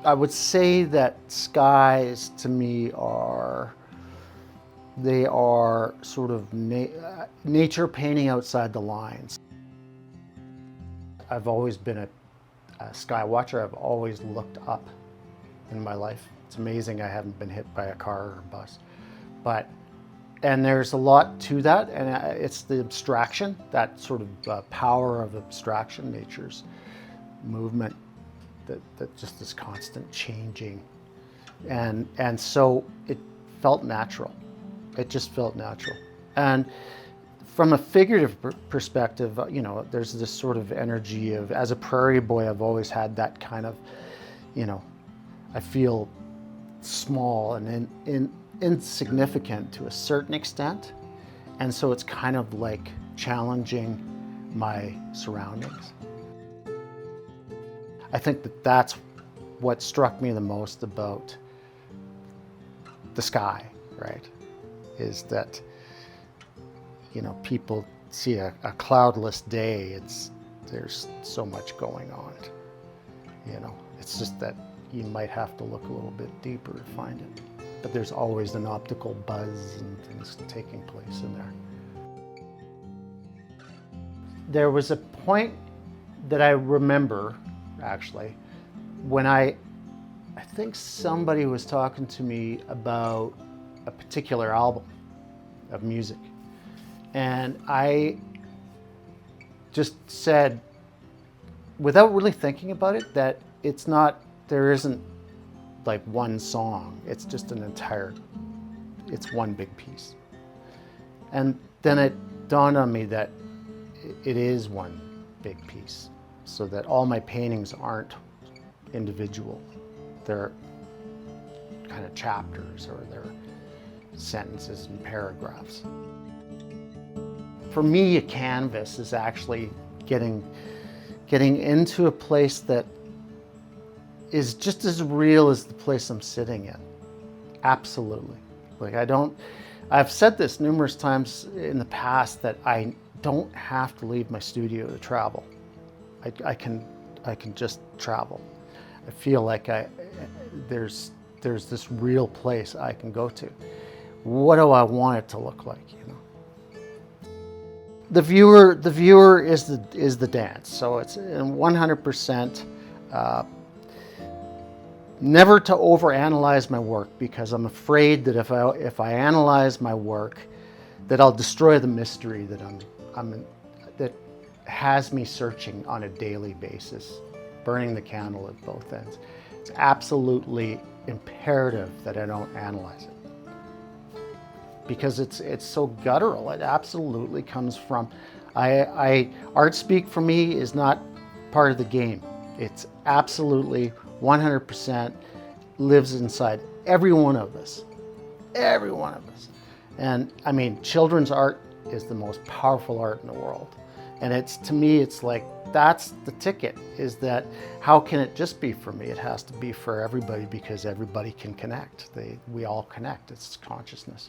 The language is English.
I would say that skies to me they are sort of nature painting outside the lines. I've always been a sky watcher. I've always looked up in my life. It's amazing I haven't been hit by a car or a bus. And there's a lot to that, and it's the abstraction, that sort of power of abstraction, nature's movement, that just this constant changing. And so it felt natural. It just felt natural. And from a figurative perspective, you know, there's this sort of energy of, as a prairie boy, I've always had that kind of, you know, I feel small and insignificant to a certain extent. And so it's kind of like challenging my surroundings. I think that that's what struck me the most about the sky, right? Is that, you know, people see a cloudless day, there's so much going on. You know, it's just that you might have to look a little bit deeper to find it. But there's always an optical buzz and things taking place in there. There was a point that I remember, actually, when I think somebody was talking to me about a particular album of music. And I just said, without really thinking about it, that there isn't like one song. It's just it's one big piece. And then it dawned on me that it is one big piece, so that all my paintings aren't individual. They're kind of chapters, or they're sentences and paragraphs. For me, a canvas is actually getting into a place that is just as real as the place I'm sitting in. Absolutely. Like I've said this numerous times in the past, that I don't have to leave my studio to travel. I can just travel. I feel like there's this real place I can go to. What do I want it to look like, you know? The viewer is the dance. So it's 100%. Never to overanalyze my work, because I'm afraid that if I analyze my work, that I'll destroy the mystery that has me searching on a daily basis, burning the candle at both ends. It's absolutely imperative that I don't analyze it, because it's so guttural. It absolutely comes from art speak for me is not part of the game. It's absolutely 100% lives inside every one of us. Every one of us. And I mean, children's art is the most powerful art in the world. And to me, it's like, that's the ticket, is that how can it just be for me? It has to be for everybody, because everybody can connect. We all connect. It's consciousness.